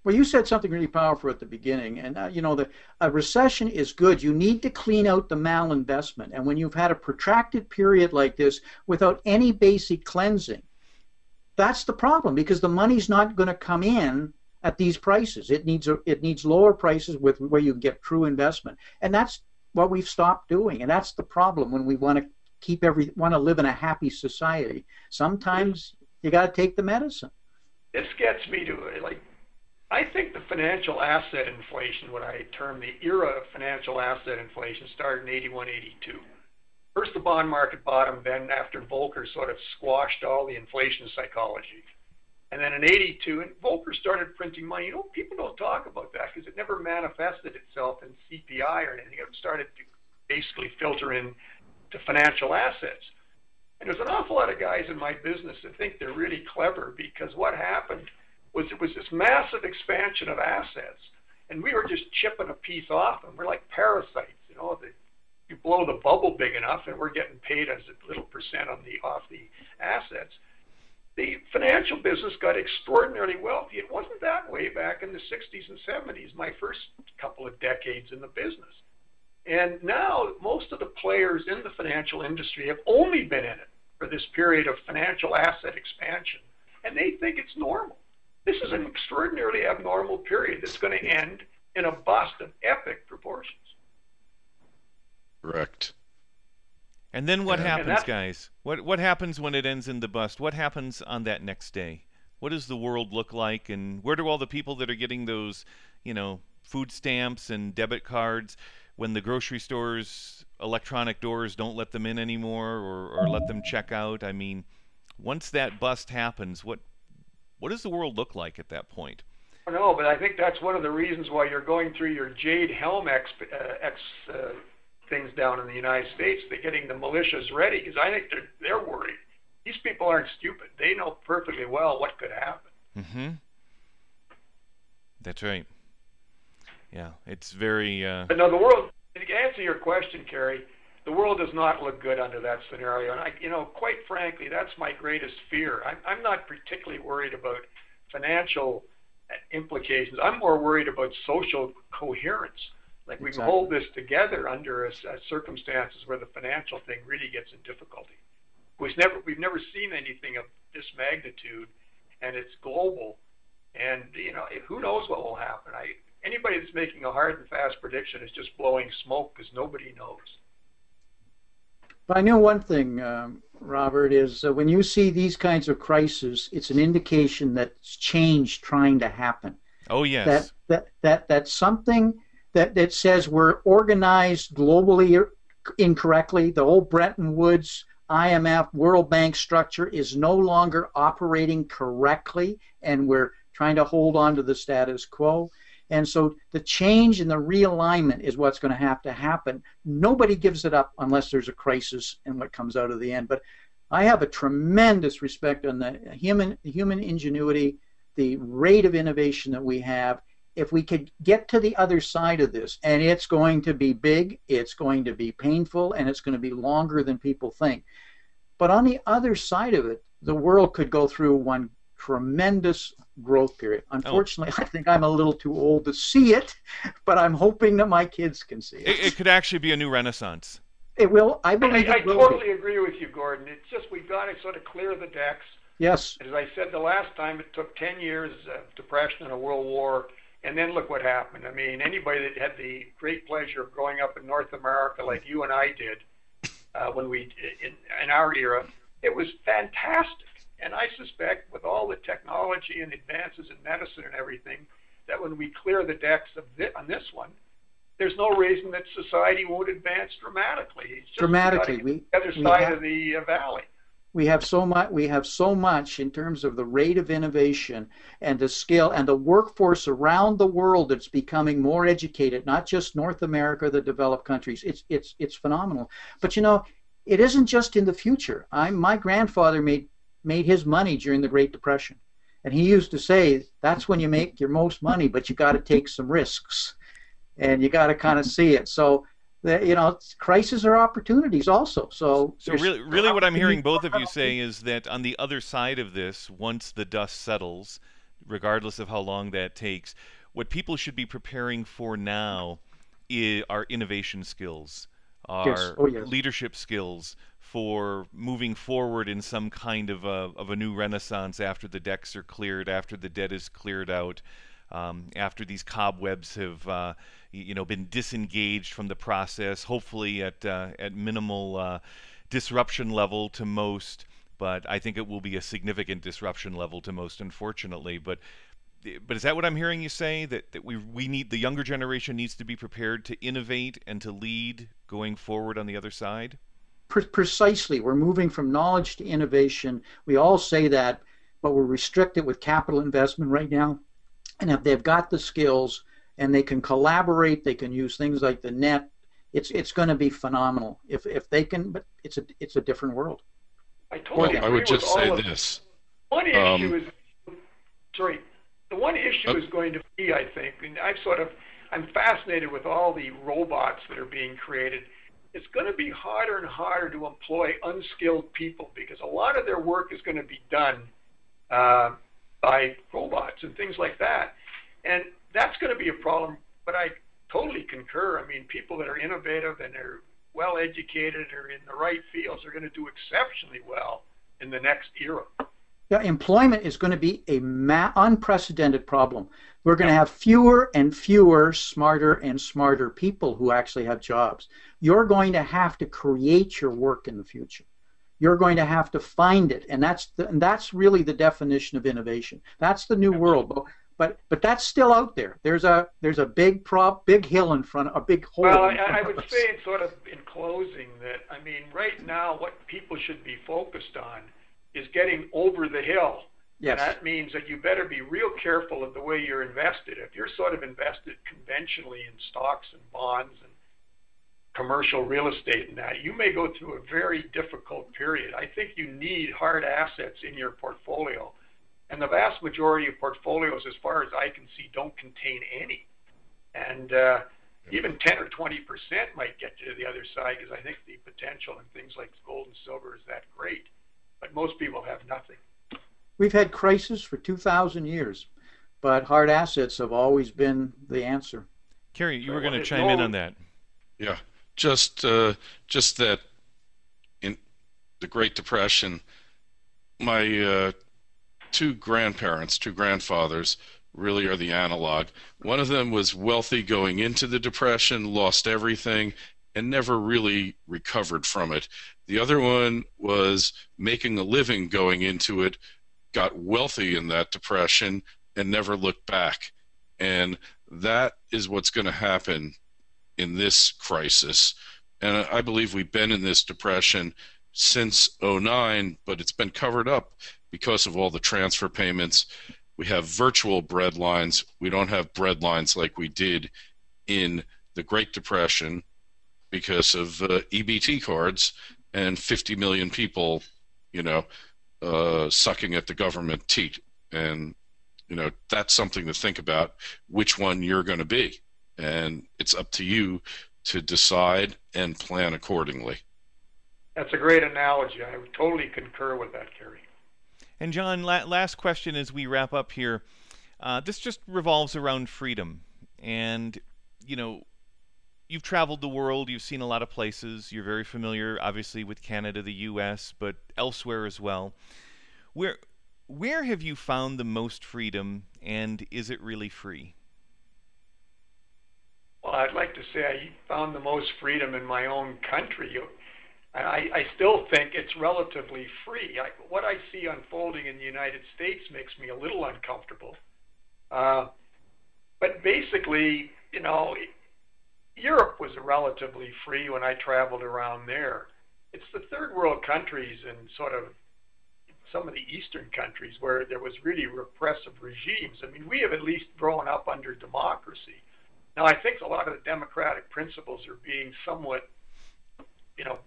Well, you said something really powerful at the beginning, and a recession is good. You need to clean out the malinvestment, and when you've had a protracted period like this without any basic cleansing, that's the problem, because the money's not going to come in at these prices. It needs lower prices where you get true investment, and that's what we've stopped doing, and that's the problem when we want to live in a happy society. Sometimes you got to take the medicine. This gets me to I think the financial asset inflation, what I term the era of financial asset inflation, started in 81, 82. First the bond market bottomed, then after Volcker sort of squashed all the inflation psychology. And then in 82, and Volcker started printing money. People don't talk about that because it never manifested itself in CPI or anything. It started to basically filter in to financial assets. And there's an awful lot of guys in my business that think they're really clever, because what happened was it was this massive expansion of assets, and we were just chipping a piece off them. We're like parasites, you blow the bubble big enough, and we're getting paid as a little percent off the assets. The financial business got extraordinarily wealthy. It wasn't that way back in the 60s and 70s, my first couple of decades in the business. And now most of the players in the financial industry have only been in it for this period of financial asset expansion, and they think it's normal. This is an extraordinarily abnormal period that's going to end in a bust of epic proportions. Correct. And then what happens, guys? What happens when it ends in the bust? What happens on that next day? What does the world look like? And where do all the people that are getting those, food stamps and debit cards, when the grocery stores' electronic doors don't let them in anymore, or let them check out? I mean, once that bust happens, what does the world look like at that point? I don't know, but I think that's one of the reasons why you're going through your Jade Helm things down in the United States. They're getting the militias ready, because I think they're worried. These people aren't stupid. They know perfectly well what could happen. Mm-hmm. That's right. Yeah, it's very... But no, the world, to answer your question, Kerry, the world does not look good under that scenario. And quite frankly, that's my greatest fear. I'm not particularly worried about financial implications. I'm more worried about social coherence. Like, we can hold this together under circumstances where the financial thing really gets in difficulty. We've never seen anything of this magnitude, and it's global. And who knows what will happen? Anybody that's making a hard and fast prediction is just blowing smoke, because nobody knows. But I know one thing, Robert, is when you see these kinds of crises, it's an indication that change trying to happen. Oh yes. That's something that says we're organized globally incorrectly. The old Bretton Woods, IMF, World Bank structure is no longer operating correctly, and we're trying to hold on to the status quo. And so the change and the realignment is what's going to have to happen. Nobody gives it up unless there's a crisis and what comes out of the end. But I have a tremendous respect on the human ingenuity, the rate of innovation that we have. If we could get to the other side of this, and it's going to be big, it's going to be painful, and it's going to be longer than people think. But on the other side of it, the world could go through one tremendous growth period. Unfortunately, I think I'm a little too old to see it, but I'm hoping that my kids can see it. It could actually be a new renaissance. It will. I believe I it will totally be. agree with you, Gordon. It's just we've got to sort of clear the decks. Yes. As I said the last time, it took 10 years of depression and a world war, and then look what happened. I mean, anybody that had the great pleasure of growing up in North America like you and I did when we, in our era, it was fantastic. And I suspect with all the technology and advances in medicine and everything, that when we clear the decks on this one, there's no reason that society won't advance dramatically. It's just Dramatically. The other side of the valley. We have so much. We have so much in terms of the rate of innovation and the skill and the workforce around the world that's becoming more educated. Not just North America, the developed countries. It's phenomenal. But you know, it isn't just in the future. My grandfather made his money during the Great Depression, and he used to say that's when you make your most money, but you got to take some risks, and you got to kind of see it. So. You know, crises are opportunities also. So really what I'm hearing both of you say is that on the other side of this, once the dust settles, regardless of how long that takes, what people should be preparing for now are innovation skills, are leadership skills for moving forward in some kind of a new renaissance after the decks are cleared, after the debt is cleared out, after these cobwebs have been disengaged from the process, hopefully at minimal disruption level to most, but I think it will be a significant disruption level to most, unfortunately. But is that what I'm hearing you say, that we need, the younger generation needs to be prepared to innovate and to lead going forward on the other side? Precisely. We're moving from knowledge to innovation. We all say that, but we're restricted with capital investment right now. And if they've got the skills and they can collaborate, they can use things like the net, it's going to be phenomenal. If they can, but it's a different world. I totally agree. I would just say this. One issue is, the one issue is going to be, I think, and I'm fascinated with all the robots that are being created. It's going to be harder and harder to employ unskilled people because a lot of their work is going to be done by robots and things like that. And that's going to be a problem, but I totally concur. I mean, people that are innovative and are well educated or in the right fields are going to do exceptionally well in the next era. Yeah, employment is going to be a unprecedented problem. We're going to have fewer and fewer smarter and smarter people who actually have jobs. You're going to have to create your work in the future. You're going to have to find it, and that's really the definition of innovation. That's the new world, but that's still out there. There's a big hill in front, a big hole. Well, I would say, sort of in closing, that I mean, right now, what people should be focused on is getting over the hill. Yes. And that means that you better be real careful of the way you're invested. If you're sort of invested conventionally in stocks and bonds and commercial real estate and that, you may go through a very difficult period. I think you need hard assets in your portfolio. And the vast majority of portfolios, as far as I can see, don't contain any. And even 10 or 20% might get you to the other side because I think the potential in things like gold and silver is that great. But most people have nothing. We've had crises for 2,000 years, but hard assets have always been the answer. Kerry, you were going to chime in on that. Yeah. Just that in the Great Depression, my two grandfathers really are the analog. One of them was wealthy going into the Depression, lost everything, and never really recovered from it. The other one was making a living going into it, got wealthy in that Depression, and never looked back. And that is what's going to happen in this crisis. And I believe we've been in this depression since '09, but it's been covered up because of all the transfer payments. We have virtual bread lines. We don't have bread lines like we did in the Great Depression because of EBT cards and 50 million people, sucking at the government teat. And, that's something to think about, which one you're going to be. And it's up to you to decide and plan accordingly. That's a great analogy. I would totally concur with that, Kerry. And John, last question as we wrap up here. This just revolves around freedom. And, you know, you've traveled the world, you've seen a lot of places, you're very familiar, obviously, with Canada, the U.S., but elsewhere as well. Where, where have you found the most freedom, and is it really free? Well, I'd like to say I found the most freedom in my own country. I still think it's relatively free. What I see unfolding in the United States makes me a little uncomfortable. But basically, you know, Europe was relatively free when I traveled around there. It's the third world countries and sort of some of the eastern countries where there was really repressive regimes. I mean, we have at least grown up under democracy. Now, I think a lot of the democratic principles are being somewhat, you know,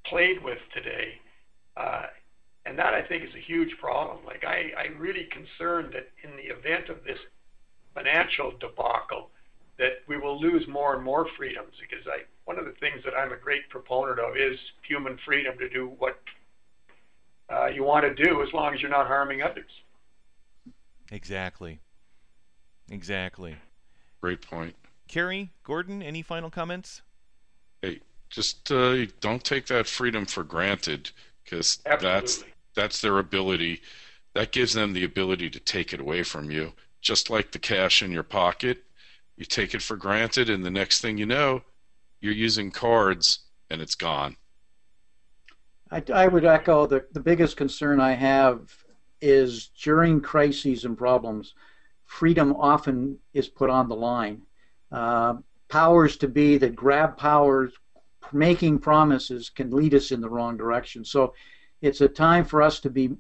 played with today. And that, I think, is a huge problem. Like, I'm really concerned that in the event of this financial debacle, that we will lose more and more freedoms, because one of the things that I'm a great proponent of is human freedom to do what you want to do as long as you're not harming others. Exactly. Exactly. Great point. Kerry, Gordon, any final comments? Hey, just don't take that freedom for granted, because Absolutely. that's their ability. That gives them the ability to take it away from you. Just like the cash in your pocket, you take it for granted, and the next thing you know, you're using cards and it's gone. I would echo the biggest concern I have is during crises and problems, freedom often is put on the line. Powers to be that grab powers, making promises can lead us in the wrong direction. So it's a time for us to be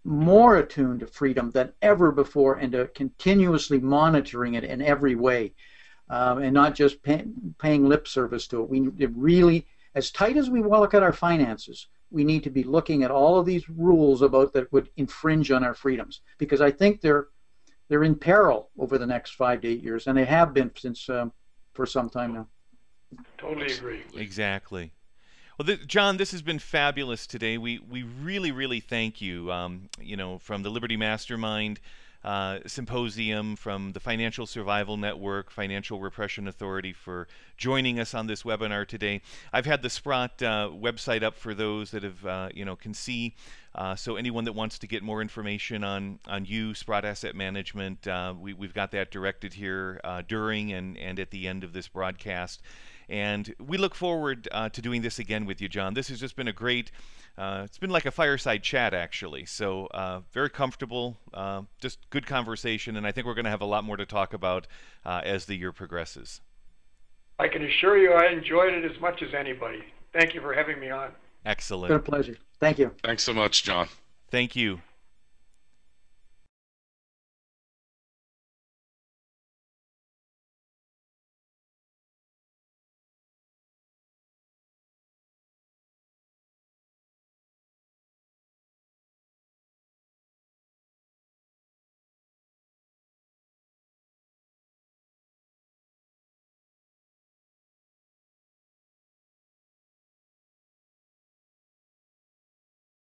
more attuned to freedom than ever before, and to continuously monitoring it in every way, and not just paying lip service to it. We really, as tight as we look at our finances, we need to be looking at all of these rules about that would infringe on our freedoms, because I think they're in peril over the next 5 to 8 years, and they have been since for some time now. Totally agree. Exactly. Well, John, this has been fabulous today. We really, really thank you. You know, from the Liberty Mastermind Symposium, from the Financial Survival Network, Financial Repression Authority, for joining us on this webinar today. I've had the Sprott website up for those that have, you know, can see. So anyone that wants to get more information on you, Sprott Asset Management, we've got that directed here during and at the end of this broadcast. And we look forward to doing this again with you, John. This has just been a great, it's been like a fireside chat, actually. So very comfortable, just good conversation. And I think we're going to have a lot more to talk about as the year progresses. I can assure you I enjoyed it as much as anybody. Thank you for having me on. Excellent. It's been a pleasure. Thank you. Thanks so much, John. Thank you.